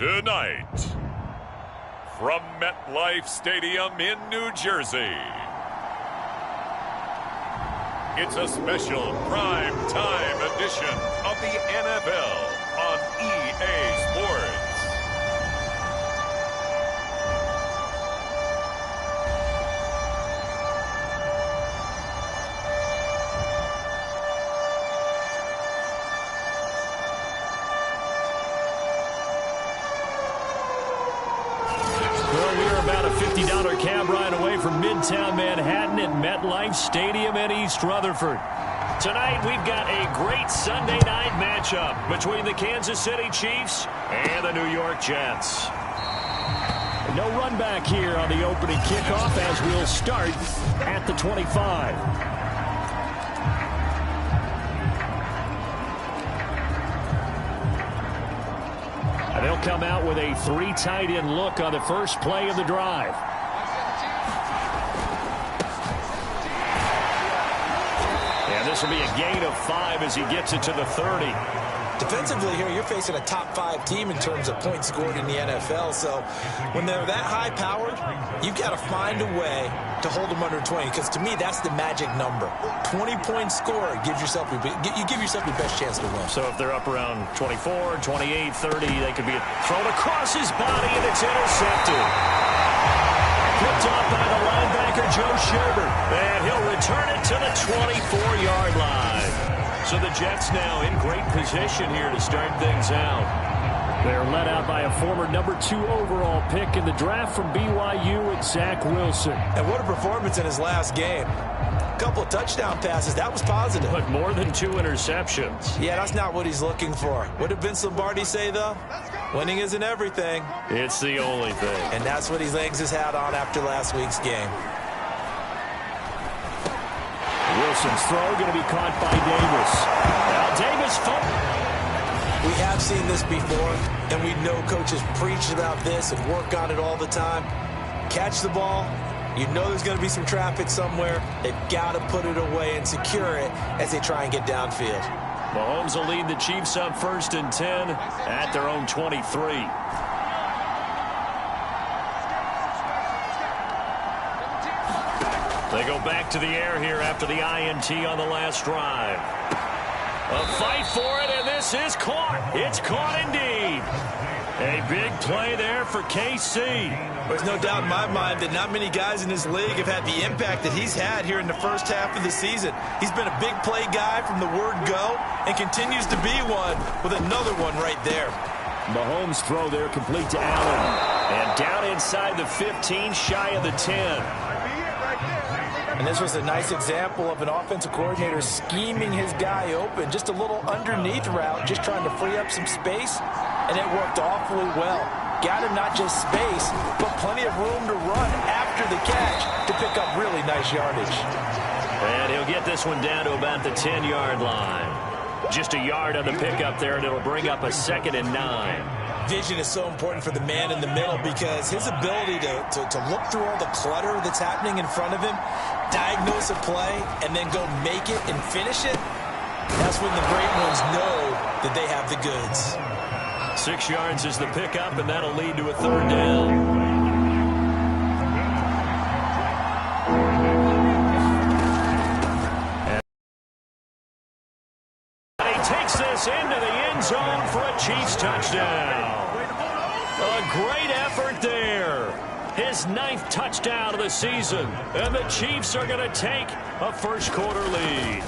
Tonight, from MetLife Stadium in New Jersey, it's a special prime time edition of the NFL on EA Sports. $50 cab ride away from Midtown Manhattan at MetLife Stadium in East Rutherford. Tonight, we've got a great Sunday night matchup between the Kansas City Chiefs and the New York Jets. No run back here on the opening kickoff as we'll start at the 25. They'll come out with a three tight end look on the first play of the drive. And this will be a gain of 5 as he gets it to the 30. Defensively here, you're facing a top-5 team in terms of points scored in the NFL. So when they're that high-powered, you've got to find a way to hold them under 20. Because to me, that's the magic number. 20-point score gives yourself you give yourself your best chance to win. So if they're up around 24, 28, 30, they could be thrown across his body, and it's intercepted. Picked off by the linebacker, Joe Sherbert. And he'll return it to the 24-yard line. So the Jets now in great position here to start things out. They're led out by a former number 2 overall pick in the draft from BYU, it's Zach Wilson. And what a performance in his last game. A couple of touchdown passes, that was positive. But more than 2 interceptions. Yeah, that's not what he's looking for. What did Vince Lombardi say, though? Winning isn't everything. It's the only thing. And that's what he hangs his hat on after last week's game. Wilson's throw going to be caught by Davis. Now Davis. We have seen this before, and we know coaches preach about this and work on it all the time. Catch the ball. You know there's going to be some traffic somewhere. They've got to put it away and secure it as they try and get downfield. Mahomes will lead the Chiefs up 1st and 10 at their own 23. They go back to the air here after the INT on the last drive. A fight for it, and this is caught. It's caught indeed. A big play there for KC. There's no doubt in my mind that not many guys in this league have had the impact that he's had here in the first half of the season. He's been a big play guy from the word go and continues to be one with another one right there. Mahomes' throw there complete to Allen. And down inside the 15, shy of the 10. And this was a nice example of an offensive coordinator scheming his guy open. Just a little underneath route, just trying to free up some space. And it worked awfully well. Got him not just space, but plenty of room to run after the catch to pick up really nice yardage. And he'll get this one down to about the 10-yard line. Just a yard on the pickup there, and it'll bring up a 2nd and 9. Vision is so important for the man in the middle because his ability to look through all the clutter that's happening in front of him, diagnose a play, and then go make it and finish it, that's when the great ones know that they have the goods. 6 yards is the pickup, and that'll lead to a 3rd down. And he takes this into the end zone for a Chiefs touchdown. A great effort there. His 9th touchdown of the season. And the Chiefs are going to take a first-quarter lead.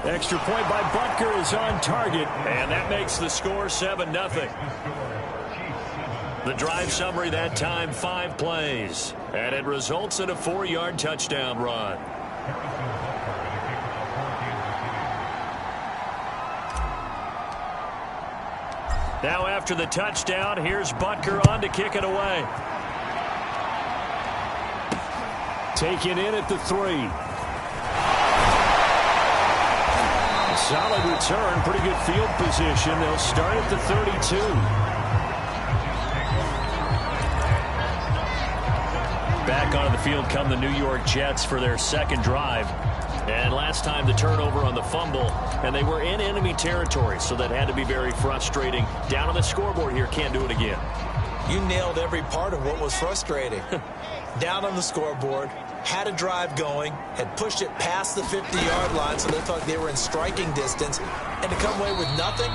Extra point by Butker is on target, and that makes the score 7-0. The drive summary that time, 5 plays, and it results in a 4-yard touchdown run. Now after the touchdown, here's Butker on to kick it away. Taken in at the 3. Solid return, pretty good field position. They'll start at the 32. Back onto the field come the New York Jets for their second drive. And last time the turnover on the fumble, and they were in enemy territory, so that had to be very frustrating. Down on the scoreboard here, can't do it again. You nailed every part of what was frustrating. Down on the scoreboard, had a drive going, had pushed it past the 50-yard line, so they thought they were in striking distance, and to come away with nothing,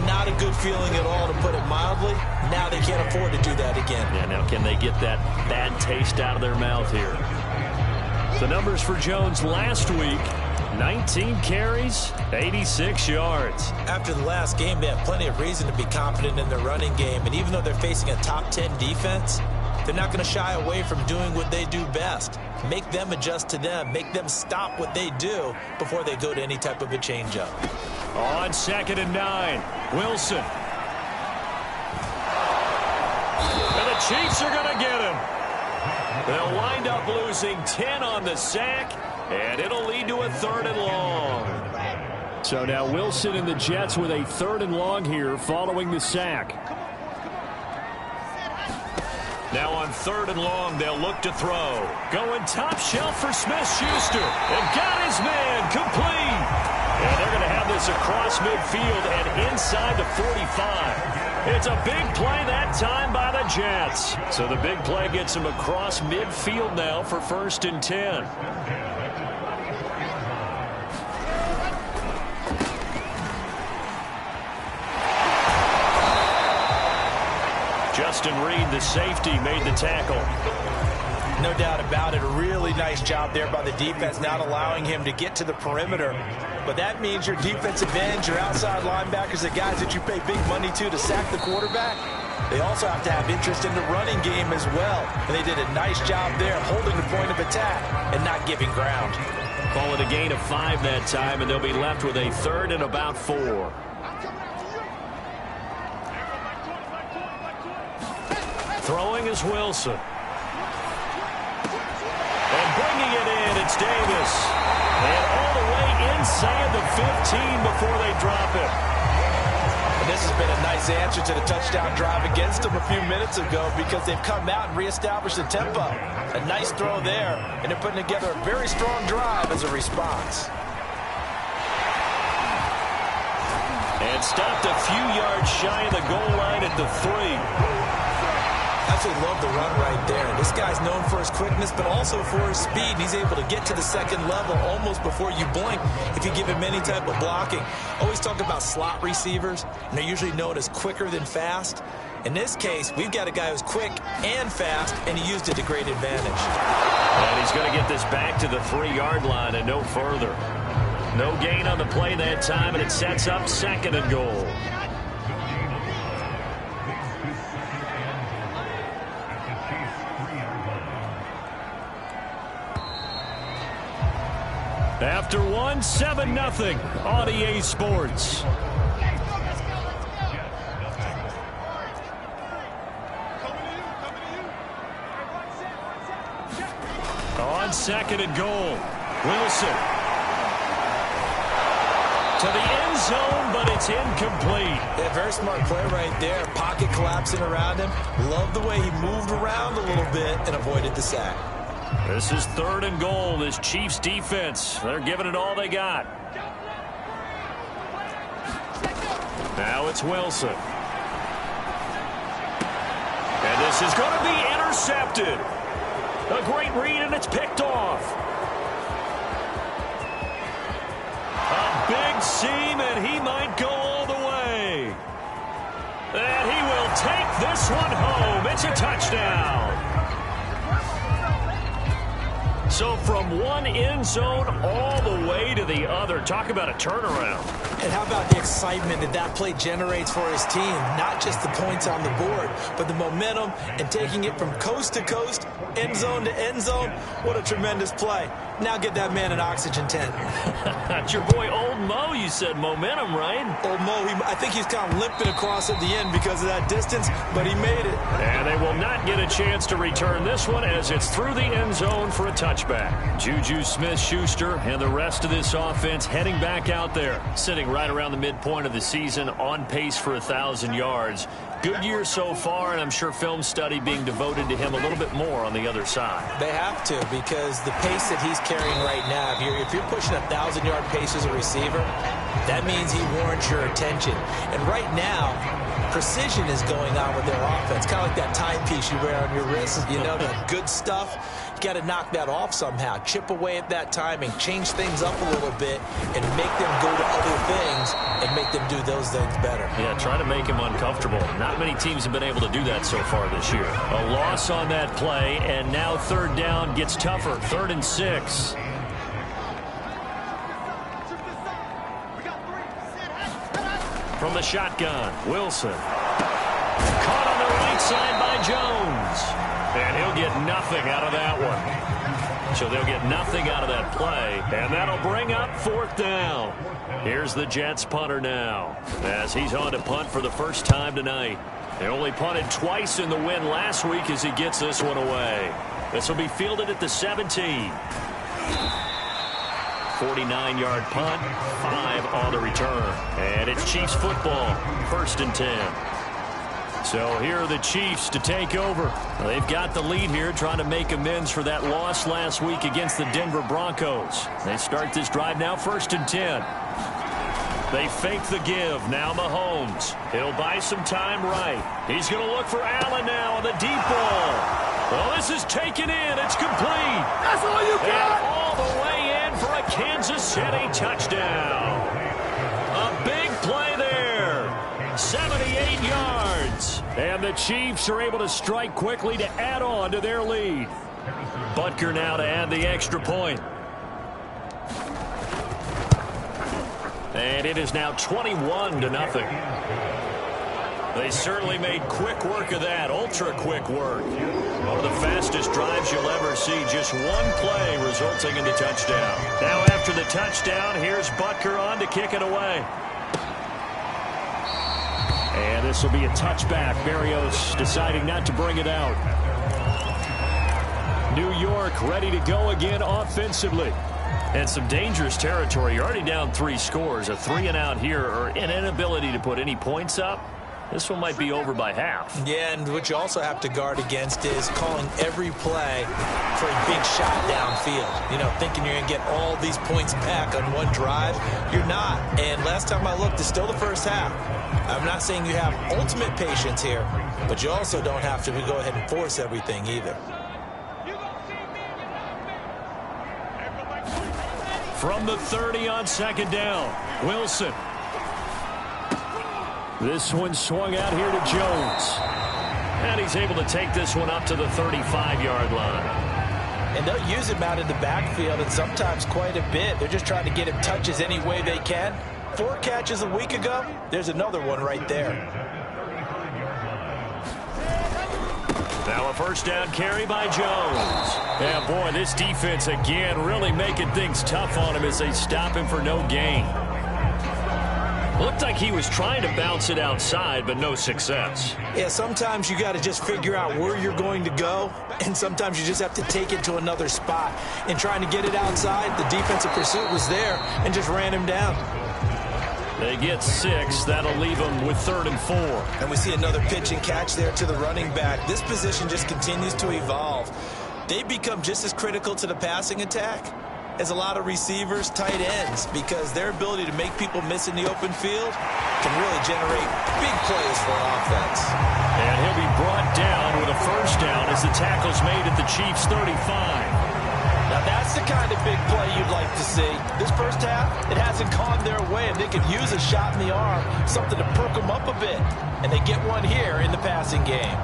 not a good feeling at all, to put it mildly. Now they can't afford to do that again. Yeah, now can they get that bad taste out of their mouth here? The numbers for Jones last week, 19 carries, 86 yards. After the last game, they have plenty of reason to be confident in their running game, and even though they're facing a top 10 defense, they're not going to shy away from doing what they do best. Make them adjust to them. Make them stop what they do before they go to any type of a changeup. On 2nd and 9, Wilson. And the Chiefs are going to get him. They'll wind up losing 10 on the sack, and it'll lead to a 3rd and long. So now Wilson and the Jets with a 3rd and long here following the sack. Now on 3rd and long, they'll look to throw. Going top shelf for Smith-Schuster. And got his man complete. And they're going to have this across midfield and inside the 45. It's a big play that time by the Jets. So the big play gets them across midfield now for 1st and 10. Justin Reed, the safety, made the tackle. No doubt about it. A really nice job there by the defense, not allowing him to get to the perimeter. But that means your defensive ends, your outside linebackers, the guys that you pay big money to sack the quarterback, they also have to have interest in the running game as well. And they did a nice job there, holding the point of attack and not giving ground. Call it a gain of 5 that time, and they'll be left with a 3rd and about 4. Throwing is Wilson. And bringing it in, it's Davis. And all the way inside the 15 before they drop it. And this has been a nice answer to the touchdown drive against them a few minutes ago, because they've come out and reestablished the tempo. A nice throw there, and they're putting together a very strong drive as a response. And stopped a few yards shy of the goal line at the 3. Absolutely love the run right there. This guy's known for his quickness, but also for his speed. And he's able to get to the 2nd level almost before you blink if you give him any type of blocking. Always talk about slot receivers, and they're usually known as quicker than fast. In this case, we've got a guy who's quick and fast, and he used it to great advantage. And he's going to get this back to the 3-yard line and no further. No gain on the play that time, and it sets up 2nd and goal. After 1, 7-0 on EA Sports. On 2nd and goal, Wilson. To the end zone, but it's incomplete. Yeah, very smart play right there. Pocket collapsing around him. Love the way he moved around a little bit and avoided the sack. This is 3rd and goal. This Chiefs defense, they're giving it all they got. Now it's Wilson. And this is going to be intercepted. A great read, and it's picked off. A big seam, and he might go all the way. And he will take this one home. It's a touchdown. So from one end zone all the way to the other. Talk about a turnaround. And how about the excitement that that play generates for his team? Not just the points on the board, but the momentum and taking it from coast to coast, end zone to end zone. What a tremendous play. Now get that man an oxygen tent. That's your boy Old Mo, you said. Momentum, right? Old Mo, I think he's kind of limping across at the end because of that distance, but he made it. And they will not get a chance to return this one as it's through the end zone for a touchback. Juju Smith-Schuster and the rest of this offense heading back out there, sitting right around the midpoint of the season, on pace for 1,000 yards. Good year so far, and I'm sure film study being devoted to him a little bit more on the other side. They have to, because the pace that he's carrying right now, if you're pushing 1,000-yard pace as a receiver, that means he warrants your attention. And right now, precision is going on with their offense, kind of like that timepiece you wear on your wrist. You know, the good stuff. You got to knock that off somehow. Chip away at that timing, change things up a little bit, and make them go to other things and make them do those things better. Yeah, try to make him uncomfortable. Not many teams have been able to do that so far this year. A loss on that play, and now third down gets tougher. 3rd and 6. From the shotgun, Wilson. Caught on the right side by Jones. And he'll get nothing out of that one. So they'll get nothing out of that play. And that'll bring up 4th down. Here's the Jets punter now, as he's on to punt for the first time tonight. They only punted twice in the win last week as he gets this one away. This will be fielded at the 17. 49-yard punt, 5 on the return. And it's Chiefs football, 1st and 10. So here are the Chiefs to take over. They've got the lead here, trying to make amends for that loss last week against the Denver Broncos. They start this drive now, 1st and 10. They fake the give. Now Mahomes. He'll buy some time right. He's going to look for Allen now on the deep ball. Well, this is taken in. It's complete. That's all you got. And all the way in for a Kansas City touchdown. A big play there. 78 yards. And the Chiefs are able to strike quickly to add on to their lead. Butker now to add the extra point. And it is now 21-0. They certainly made quick work of that, ultra-quick work. One of the fastest drives you'll ever see, just one play resulting in the touchdown. Now after the touchdown, here's Butker on to kick it away. And this will be a touchback. Berrios deciding not to bring it out. New York ready to go again offensively. And some dangerous territory. You're already down 3 scores. A 3-and-out here, or an inability to put any points up. This one might be over by half. Yeah, and what you also have to guard against is calling every play for a big shot downfield. You know, thinking you're going to get all these points back on one drive. You're not. And last time I looked, it's still the first half. I'm not saying you have ultimate patience here, but you also don't have to go ahead and force everything either. From the 30 on 2nd down, Wilson. This one swung out here to Jones. And he's able to take this one up to the 35-yard line. And they'll use him out in the backfield, and sometimes quite a bit. They're just trying to get him touches any way they can. 4 catches a week ago, there's another one right there. Now a first down carry by Jones. Yeah, boy, this defense again really making things tough on him as they stop him for no gain. Looked like he was trying to bounce it outside, but no success. Yeah, sometimes you got to just figure out where you're going to go, and sometimes you just have to take it to another spot. And trying to get it outside, the defensive pursuit was there and just ran him down. They get 6. That'll leave them with 3rd and 4. And we see another pitch and catch there to the running back. This position just continues to evolve. They become just as critical to the passing attack as a lot of receivers, tight ends, because their ability to make people miss in the open field can really generate big plays for an offense. And he'll be brought down with a first down as the tackle's made at the Chiefs' 35. Now that's the kind of big play you'd like to see. This first half, it hasn't gone their way, and they could use a shot in the arm, something to perk them up a bit. And they get one here in the passing game.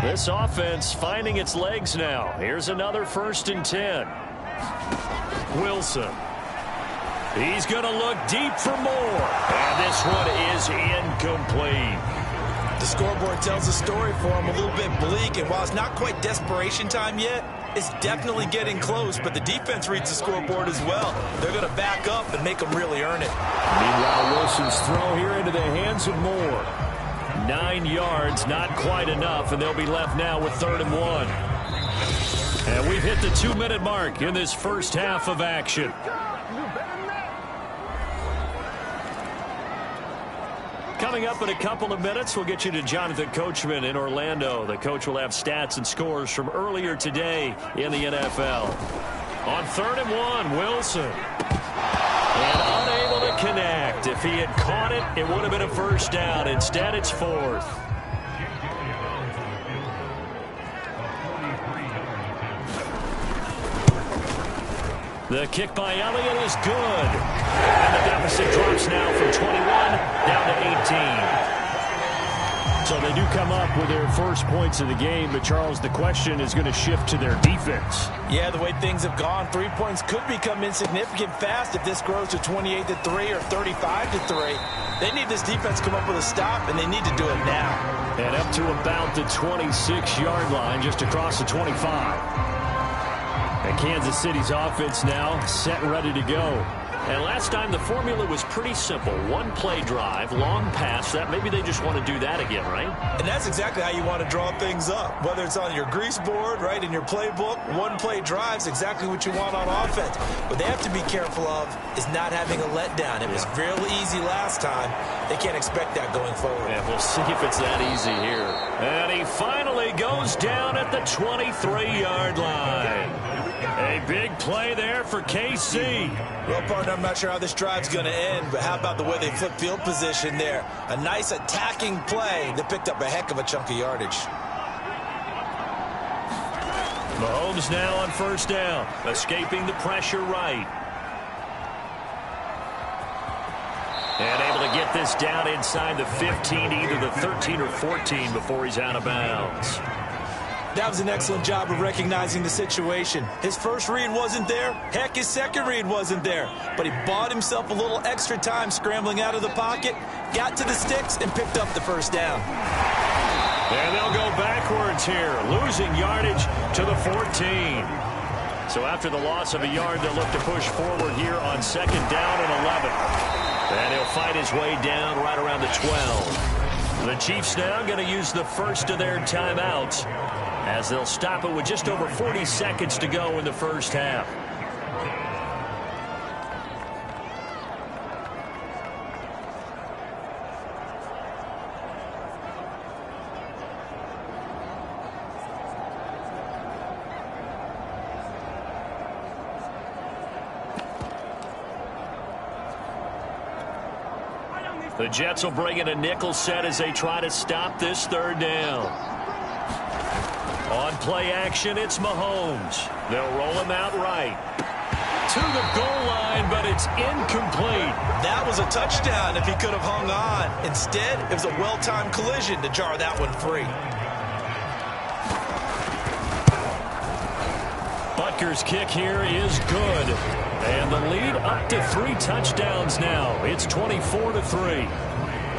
This offense finding its legs now. Here's another 1st and 10. Wilson. He's going to look deep for more. And this one is incomplete. The scoreboard tells a story for him, a little bit bleak, and while it's not quite desperation time yet, it's definitely getting close, but the defense reads the scoreboard as well. They're going to back up and make them really earn it. Meanwhile, Wilson's throw here into the hands of Moore. 9 yards, not quite enough, and they'll be left now with 3rd and 1. And we've hit the 2-minute mark in this first half of action. Coming up in a couple of minutes, we'll get you to Jonathan Coachman in Orlando. The coach will have stats and scores from earlier today in the NFL. On 3rd and 1, Wilson. And unable to connect. If he had caught it, it would have been a 1st down. Instead, it's 4th. The kick by Elliott is good. And the deficit drops now from 21 down to 18. So they do come up with their first points of the game, but Charles, the question is going to shift to their defense. Yeah, the way things have gone, 3 points could become insignificant fast if this grows to 28-3 or 35-3. They need this defense to come up with a stop, and they need to do it now. And up to about the 26-yard line, just across the 25. And Kansas City's offense now set and ready to go. And last time the formula was pretty simple. 1-play drive, long pass. That maybe they just want to do that again, right? And that's exactly how you want to draw things up. Whether it's on your grease board, right, in your playbook, 1-play drive's exactly what you want on offense. What they have to be careful of is not having a letdown. It was real easy last time. They can't expect that going forward. Yeah, we'll see if it's that easy here. And he finally goes down at the 23-yard line. A big play there for KC. Well, partner, I'm not sure how this drive's going to end, but how about the way they flip field position there? A nice attacking play that picked up a heck of a chunk of yardage. Mahomes now on 1st down, escaping the pressure right. And able to get this down inside the 15, either the 13 or 14 before he's out of bounds. That was an excellent job of recognizing the situation. His first read wasn't there. Heck, his second read wasn't there. But he bought himself a little extra time scrambling out of the pocket, got to the sticks, and picked up the 1st down. And they'll go backwards here, losing yardage to the 14. So after the loss of a yard, they'll look to push forward here on 2nd down and 11. And he'll fight his way down right around the 12. The Chiefs now going to use the first of their timeouts, as they'll stop it with just over 40 seconds to go in the first half. The Jets will bring in a nickel set as they try to stop this 3rd down. On play action, it's Mahomes. They'll roll him out right. To the goal line, but it's incomplete. That was a touchdown if he could have hung on. Instead, it was a well-timed collision to jar that one free. Butker's kick here is good. And the lead up to 3 touchdowns now. It's 24-3.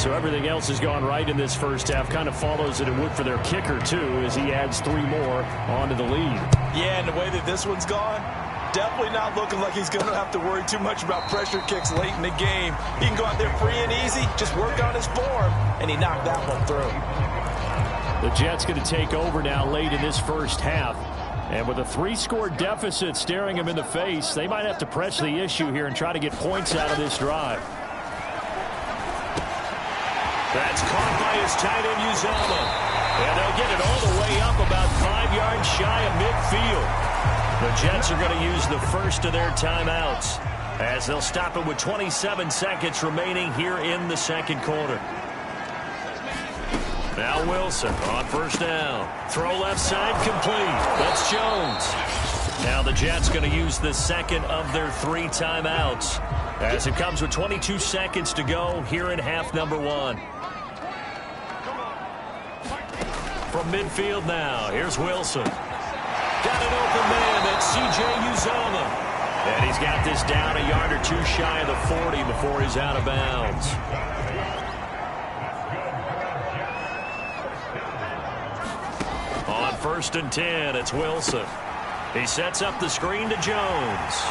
So everything else has gone right in this first half. Kind of follows that it would for their kicker, too, as he adds 3 more onto the lead. Yeah, and the way that this one's gone, definitely not looking like he's going to have to worry too much about pressure kicks late in the game. He can go out there free and easy, just work on his form, and he knocked that one through. The Jets going to take over now late in this first half. And with a 3-score deficit staring him in the face, they might have to press the issue here and try to get points out of this drive. That's caught by his tight end, Uzama. And they'll get it all the way up about 5 yards shy of midfield. The Jets are going to use the first of their timeouts, as they'll stop it with 27 seconds remaining here in the 2nd quarter. Now Wilson on 1st down. Throw left side complete. That's Jones. Now the Jets going to use the 2nd of their 3 timeouts, as it comes with 22 seconds to go here in half number 1. from midfield now. Here's Wilson. Got an open man. That's C.J. Uzomah. And he's got this down a yard or two shy of the 40 before he's out of bounds. On 1st and 10, it's Wilson. He sets up the screen to Jones.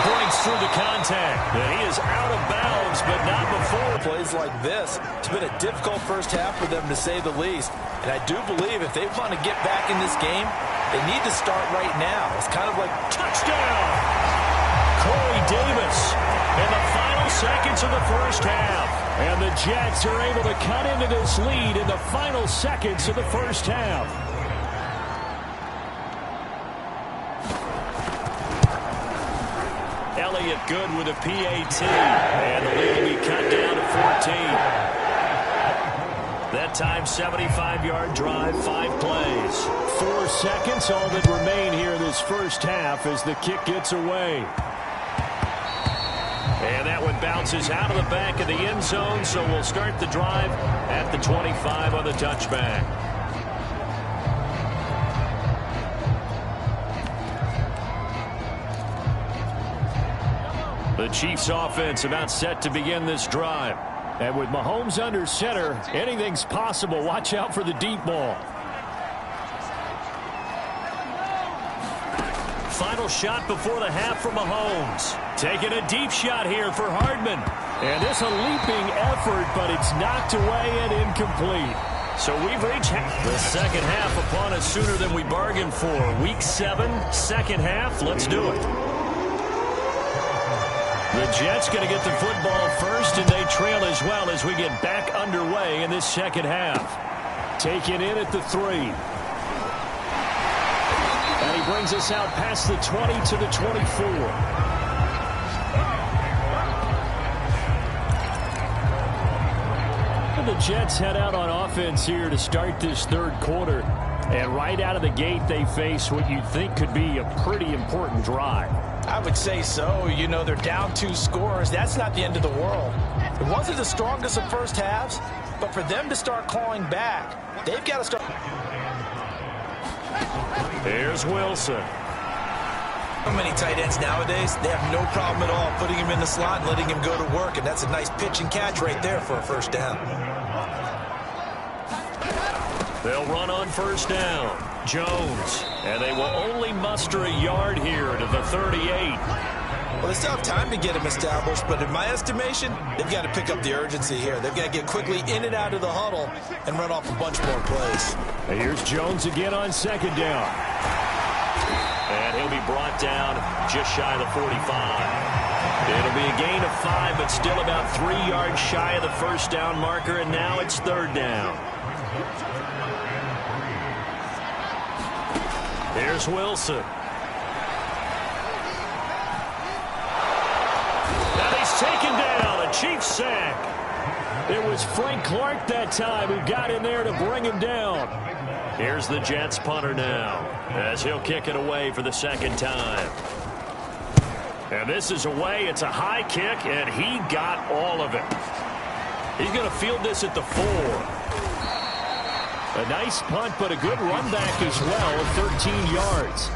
Breaks through the contact. And he is out of bounds, but not before. Plays like this. It's been a difficult first half for them, to say the least. And I do believe if they want to get back in this game, they need to start right now. It's kind of like touchdown. Corey Davis in the final seconds of the first half. And the Jets are able to cut into this lead in the final seconds of the first half. Elliott good with a PAT. And the lead will be cut down to 14. That time, 75-yard drive, 5 plays. 4 seconds, all that remain here in this first half as the kick gets away. And that one bounces out of the back of the end zone, so we'll start the drive at the 25 on the touchback. The Chiefs offense about set to begin this drive. And with Mahomes under center, anything's possible. Watch out for the deep ball. Final shot before the half for Mahomes. Taking a deep shot here for Hardman. And it's a leaping effort, but it's knocked away and incomplete. So we've reached the second half upon us sooner than we bargained for. Week 7, second half. Let's do it. The Jets going to get the football first, and they trail as well as we get back underway in this second half. Taken in at the 3. And he brings us out past the 20 to the 24. And the Jets head out on offense here to start this third quarter. And right out of the gate, they face what you'd think could be a pretty important drive. I would say so. You know, they're down 2 scores. That's not the end of the world. It wasn't the strongest of first halves, but for them to start clawing back, they've got to start. Here's Wilson. So many tight ends nowadays, they have no problem at all putting him in the slot and letting him go to work, and that's a nice pitch and catch right there for a first down. They'll run on first down. Jones. And they will only muster a yard here to the 38. Well, they still have time to get him established, but in my estimation, they've got to pick up the urgency here. They've got to get quickly in and out of the huddle and run off a bunch more plays. And here's Jones again on second down. And he'll be brought down just shy of the 45. It'll be a gain of 5, but still about 3 yards shy of the first down marker, and now it's third down. Here's Wilson. And he's taken down. A Chiefs sack. It was Frank Clark that time who got in there to bring him down. Here's the Jets punter now as he'll kick it away for the second time. And this is away. It's a high kick, and he got all of it. He's going to field this at the 4. A nice punt, but a good run back as well, 13 yards.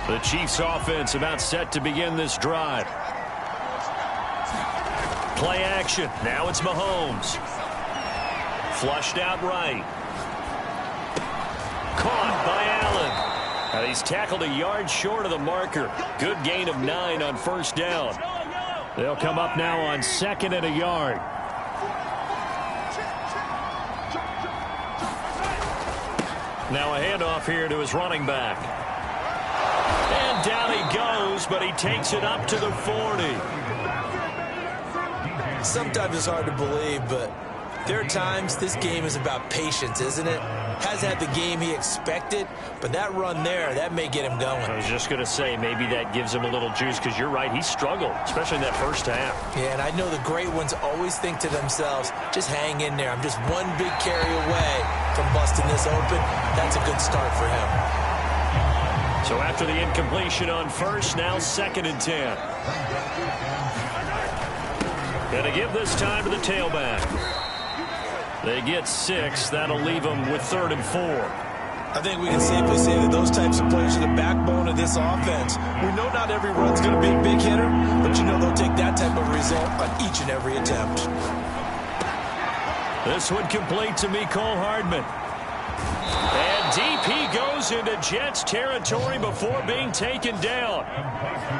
The Chiefs offense about set to begin this drive. Play action. Now it's Mahomes. Flushed out right. Caught by Allen. And he's tackled a yard short of the marker. Good gain of 9 on first down. They'll come up now on second and a yard. Now a handoff here to his running back. And down he goes, but he takes it up to the 40. Sometimes it's hard to believe, but there are times this game is about patience, isn't it? Hasn't had the game he expected, but that run there, that may get him going. I was just going to say, maybe that gives him a little juice, because you're right, he struggled, especially in that first half. Yeah, and I know the great ones always think to themselves, just hang in there. I'm just one big carry away from busting this open. That's a good start for him. So after the incompletion on first, now second and 10. And to give this time to the tailback. They get 6. That'll leave them with 3rd and 4. I think we can safely say that those types of players are the backbone of this offense. We know not every run's going to be a big hitter, but you know they'll take that type of result on each and every attempt. This one complete to Mecole Hardman. And deep he goes into Jets territory before being taken down.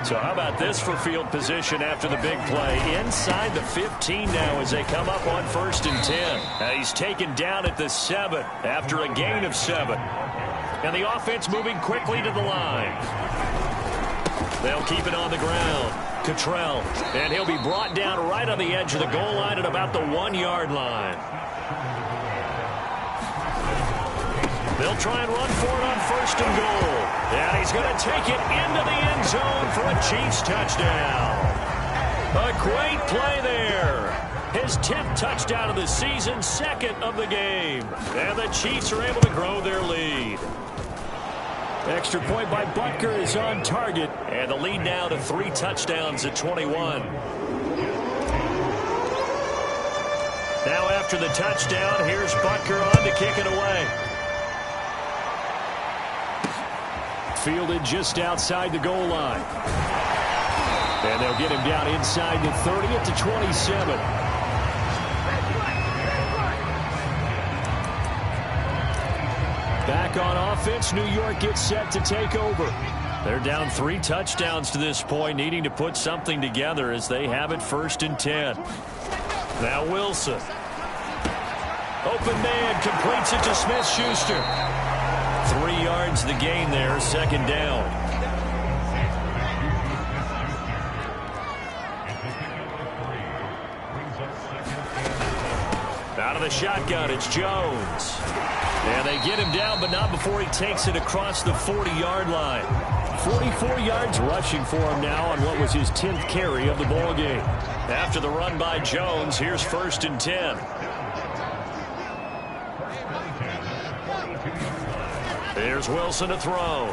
So how about this for field position after the big play? Inside the 15 now as they come up on 1st and 10. He's taken down at the 7 after a gain of 7. And the offense moving quickly to the line. They'll keep it on the ground. Cottrell. And he'll be brought down right on the edge of the goal line at about the 1-yard line. They'll try and run for it on 1st and goal. And he's going to take it into the end zone for a Chiefs touchdown. A great play there. His 10th touchdown of the season, 2nd of the game. And the Chiefs are able to grow their lead. Extra point by Butker is on target. And the lead now to 3 touchdowns at 21. Now after the touchdown, here's Butker on to kick it away. Fielded just outside the goal line. And they'll get him down inside the 30 at the 27. Back on offense, New York gets set to take over. They're down 3 touchdowns to this point, needing to put something together as they have it 1st and 10. Now Wilson. Open man, completes it to Smith-Schuster. 3 yards the gain there, 2nd down. Out of the shotgun, it's Jones. And they get him down, but not before he takes it across the 40-yard line. 44 yards rushing for him now on what was his 10th carry of the ball game. After the run by Jones, here's 1st and 10. Here's Wilson to throw.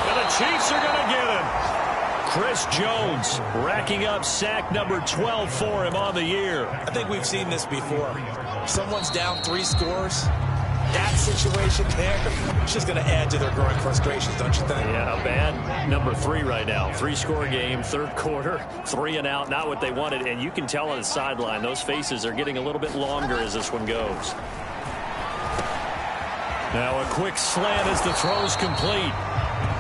And the Chiefs are going to get him. Chris Jones racking up sack number 12 for him on the year. I think we've seen this before. Someone's down 3 scores. That situation there, it's just going to add to their growing frustrations, don't you think? Yeah, bad number 3 right now. 3-score game, 3rd quarter, 3 and out, not what they wanted. And you can tell on the sideline, those faces are getting a little bit longer as this one goes. Now a quick slant as the throw's complete.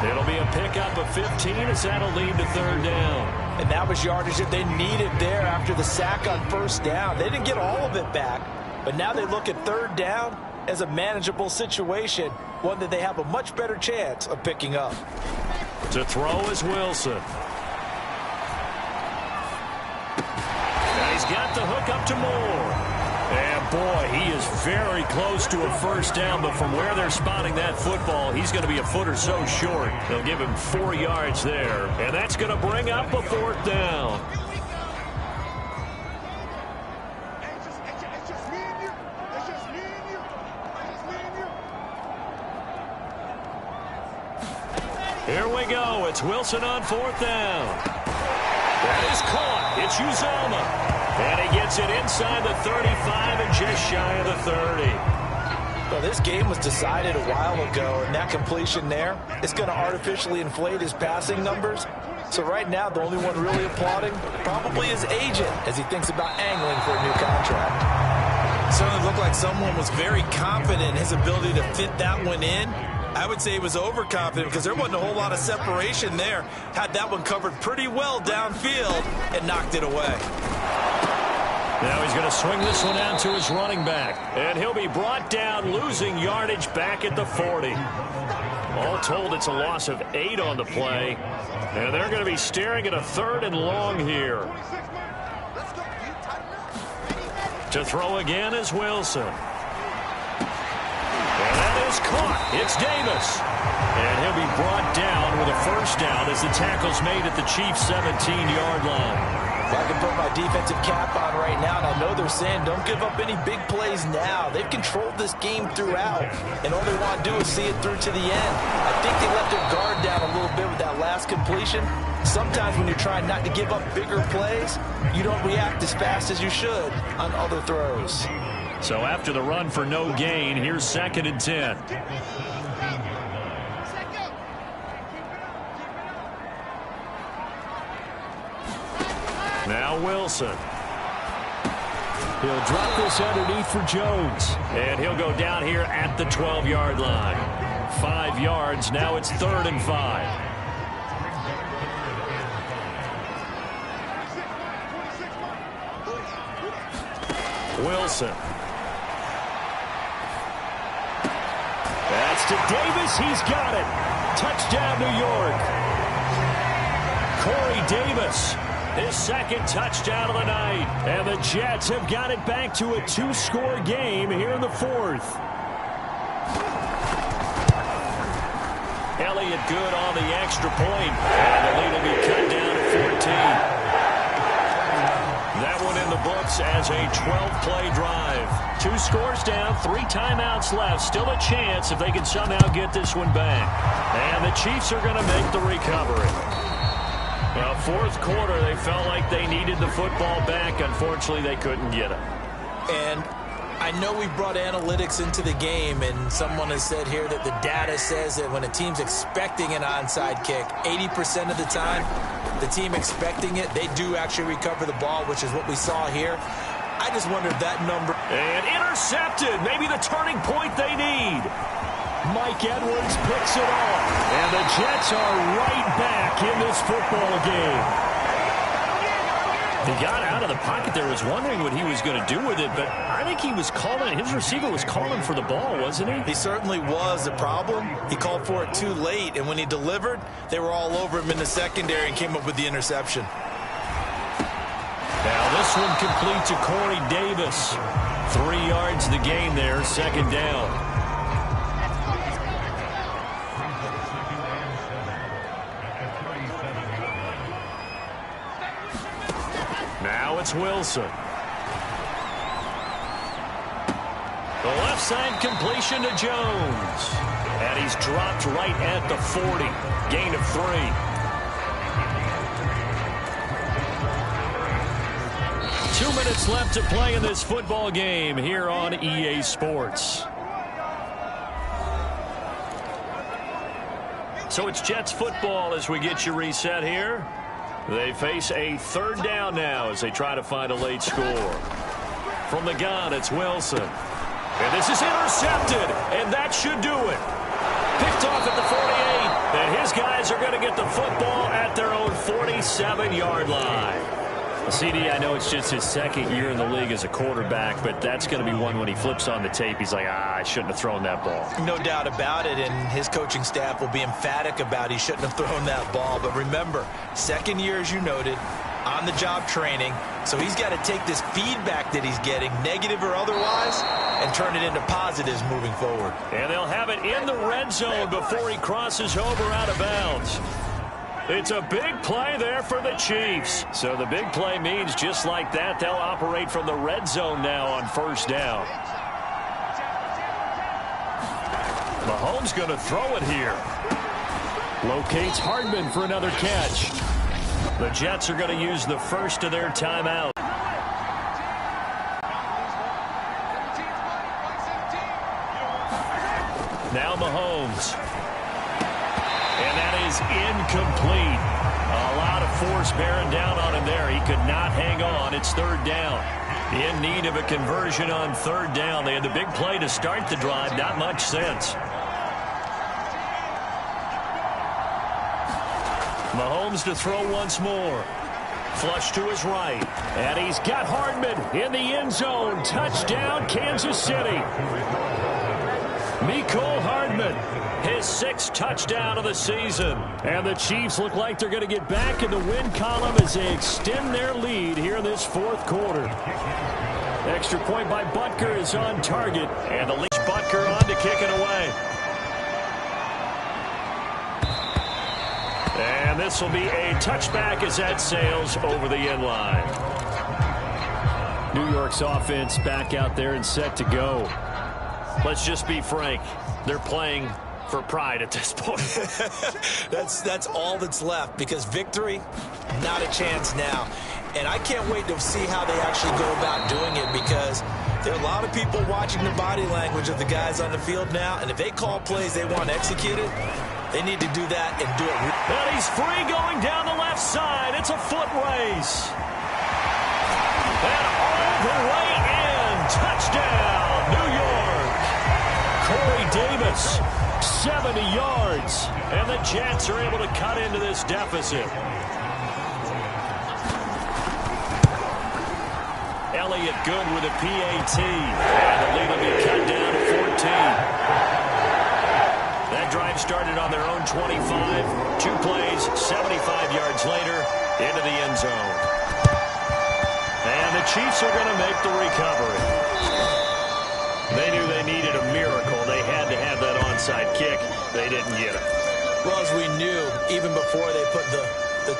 It'll be a pickup of 15 as that'll lead to 3rd down. And that was yardage that they needed there after the sack on 1st down. They didn't get all of it back, but now they look at 3rd down as a manageable situation, one that they have a much better chance of picking up. To throw is Wilson. Now he's got the hook up to Moore. And boy, he is very close to a 1st down, but from where they're spotting that football, he's going to be a foot or so short. They'll give him 4 yards there, and that's going to bring up a 4th down. Here we go. It's Wilson on 4th down. That is caught. It's Uzomah. And he gets it inside the 35 and just shy of the 30. Well, this game was decided a while ago, and that completion there is going to artificially inflate his passing numbers. So right now, the only one really applauding probably his agent as he thinks about angling for a new contract. Certainly looked like someone was very confident in his ability to fit that one in. I would say he was overconfident because there wasn't a whole lot of separation there. Had that one covered pretty well downfield and knocked it away. Now he's going to swing this one out to his running back. And he'll be brought down, losing yardage back at the 40. All told, it's a loss of 8 on the play. And they're going to be staring at a 3rd and long here. To throw again is Wilson. And that is caught. It's Davis. And he'll be brought down with a 1st down as the tackle's made at the Chiefs' 17-yard line. I can put my defensive cap on right now, and I know they're saying don't give up any big plays now. They've controlled this game throughout, and all they want to do is see it through to the end. I think they let their guard down a little bit with that last completion, sometimes when you're trying not to give up bigger plays, you don't react as fast as you should on other throws. So after the run for no gain, here's 2nd and 10. Now Wilson. He'll drop this underneath for Jones. And he'll go down here at the 12-yard line. 5 yards. Now it's 3rd and 5. Wilson. That's to Davis. He's got it. Touchdown, New York. Corey Davis, his 2nd touchdown of the night. And the Jets have got it back to a 2-score game here in the 4th. Elliott good on the extra point. And the lead will be cut down to 14. That one in the books as a 12-play drive. 2 scores down, 3 timeouts left. Still a chance if they can somehow get this one back. And the Chiefs are going to make the recovery. Well, 4th quarter, they felt like they needed the football back. Unfortunately, they couldn't get it. And I know we brought analytics into the game, and someone has said here that the data says that when a team's expecting an onside kick, 80% of the time, the team expecting it, they do actually recover the ball, which is what we saw here. I just wonder if that number... And intercepted. Maybe the turning point they need. Mike Edwards picks it off. And the Jets are right back in this football game. He got out of the pocket there, was wondering what he was going to do with it, but I think he was calling, his receiver was calling for the ball, wasn't he? He certainly was. The problem, he called for it too late, and when he delivered, they were all over him in the secondary and came up with the interception. Now this one complete to Corey Davis. 3 yards the gain there, 2nd down. Now it's Wilson. The left side completion to Jones. And he's dropped right at the 40. Gain of 3. 2 minutes left to play in this football game here on EA Sports. So it's Jets football as we get you reset here. They face a 3rd down now as they try to find a late score. From the gun, it's Wilson. And this is intercepted, and that should do it. Picked off at the 48, and his guys are going to get the football at their own 47-yard line. CD, I know it's just his 2nd year in the league as a quarterback, but that's going to be one when he flips on the tape. He's like, I shouldn't have thrown that ball. No doubt about it, and his coaching staff will be emphatic about he shouldn't have thrown that ball. But remember, 2nd year, as you noted, on-the-job training, so he's got to take this feedback that he's getting, negative or otherwise, and turn it into positives moving forward. And they'll have it in the red zone before he crosses over out of bounds. It's a big play there for the Chiefs. So the big play means just like that, they'll operate from the red zone now on 1st down. Mahomes going to throw it here. Locates Hardman for another catch. The Jets are going to use the first of their timeout. Now Mahomes. And that is incomplete. A lot of force bearing down on him there. He could not hang on. It's 3rd down. In need of a conversion on 3rd down. They had the big play to start the drive. Not much sense. Mahomes to throw once more. Flush to his right. And he's got Hardman in the end zone. Touchdown, Kansas City. Mecole Hardman, his 6th touchdown of the season. And the Chiefs look like they're going to get back in the win column as they extend their lead here in this 4th quarter. Extra point by Butker is on target. And the lead Butker on to kick it away. And this will be a touchback as that sails over the end line. New York's offense back out there and set to go. Let's just be frank. They're playing for pride at this point. That's all that's left, because victory, not a chance now. And I can't wait to see how they actually go about doing it, because there are a lot of people watching the body language of the guys on the field now, and if they call plays they want executed, they need to do that and do it. And he's free going down the left side. It's a foot race. And all the way in. Touchdown, New York. Corey Davis, 70 yards. And the Jets are able to cut into this deficit. Elliott good with a PAT. And the lead will be cut down to 14. That drive started on their own 25. 2 plays, 75 yards later, into the end zone. And the Chiefs are going to make the recovery. They knew they needed a miracle. They had to have that onside kick. They didn't get it. Well, as we knew, even before they put the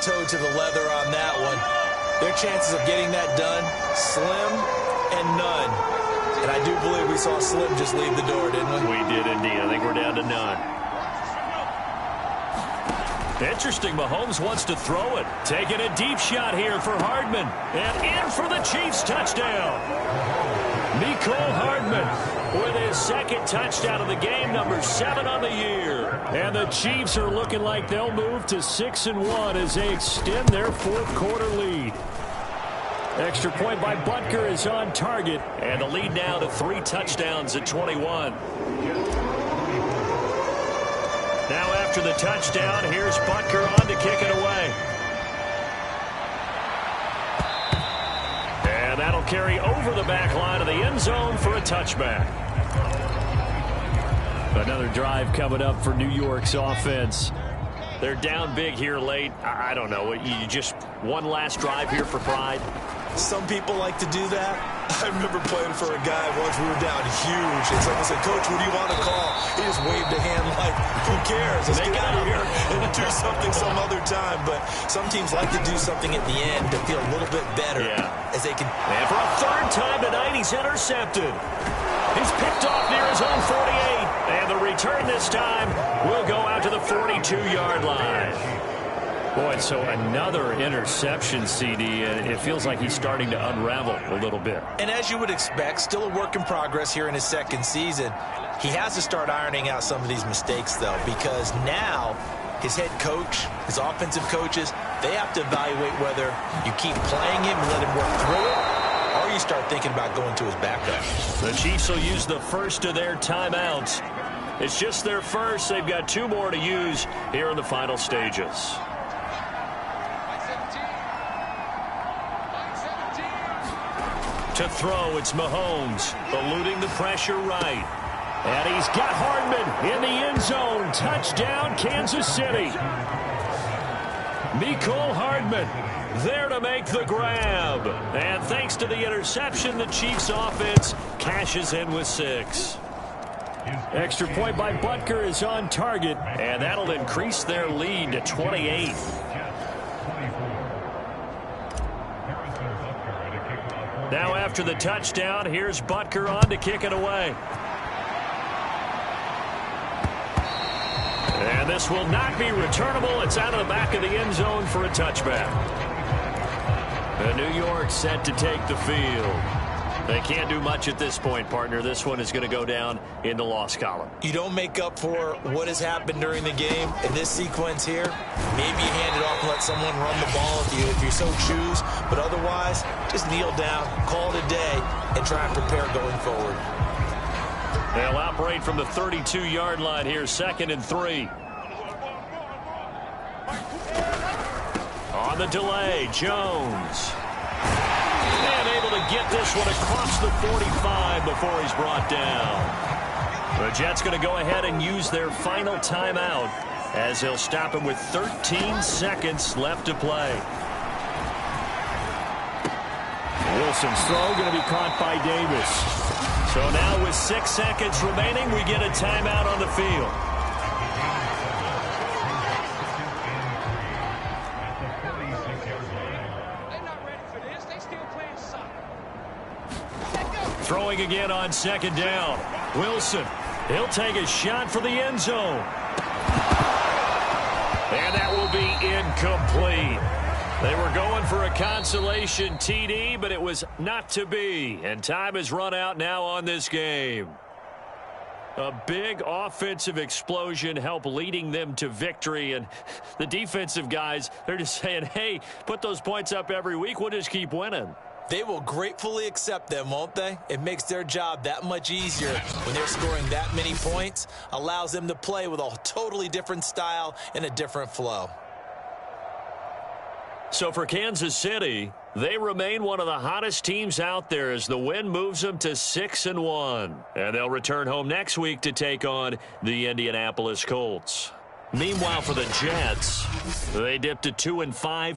toe to the leather on that one, their chances of getting that done, slim and none. And I do believe we saw Slim just leave the door, didn't we? We did indeed. I think we're down to none. Interesting, Mahomes wants to throw it. Taking a deep shot here for Hardman. And in for the Chiefs touchdown. Mecole Hardman with his second touchdown of the game, number 7 on the year. And the Chiefs are looking like they'll move to 6-1 as they extend their fourth quarter lead. Extra point by Butker is on target. And the lead now to 3 touchdowns at 21. Now after the touchdown, here's Butker on to kick it away. And that'll carry over the back line of the end zone for a touchback. Another drive coming up for New York's offense. They're down big here late. I don't know. You just one last drive here for pride? Some people like to do that. I remember playing for a guy once. We were down huge, and someone said, "Coach, what do you want to call?" He just waved a hand like, "Who cares? Let's get out of here and do something some other time." But some teams like to do something at the end to feel a little bit better. As they can. And for a third time tonight, he's intercepted. He's picked off near his own 48. And the return this time will go out to the 42-yard line. Boy, so another interception, CD, and it feels like he's starting to unravel a little bit. And as you would expect, still a work in progress here in his second season. He has to start ironing out some of these mistakes, though, because now his head coach, his offensive coaches, they have to evaluate whether you keep playing him and let him work through it, or you start thinking about going to his backup. The Chiefs will use the first of their timeouts. It's just their first. They've got 2 more to use here in the final stages. To throw, it's Mahomes, eluding the pressure right. And he's got Hardman in the end zone. Touchdown, Kansas City. Mecole Hardman there to make the grab. And thanks to the interception, the Chiefs offense cashes in with 6. Extra point by Butker is on target, and that'll increase their lead to 28. Now after the touchdown, here's Butker on to kick it away. And this will not be returnable. It's out of the back of the end zone for a touchback. And New York set to take the field. They can't do much at this point, partner. This one is going to go down in the loss column. You don't make up for what has happened during the game in this sequence here. Maybe you hand it off and let someone run the ball if you so choose. But otherwise, just kneel down, call it a day, and try and prepare going forward. They'll operate from the 32-yard line here, 2nd and 3. On the delay, Jones. And able to get this one across the 45 before he's brought down. The Jets going to go ahead and use their final timeout as they'll stop him with 13 seconds left to play. Wilson's throw going to be caught by Davis. So now with 6 seconds remaining, we get a timeout on the field. Throwing again on 2nd down. Wilson He'll take a shot for the end zone. And that will be incomplete. They were going for a consolation TD, but it was not to be. And time has run out now on this game. A big offensive explosion helped leading them to victory. And the defensive guys, they're just saying, hey, put those points up every week. We'll just keep winning. They will gratefully accept them, won't they? It makes their job that much easier when they're scoring that many points. Allows them to play with a totally different style and a different flow. So for Kansas City, they remain one of the hottest teams out there as the win moves them to 6-1. And they'll return home next week to take on the Indianapolis Colts. Meanwhile, for the Jets, they dipped to 2-5.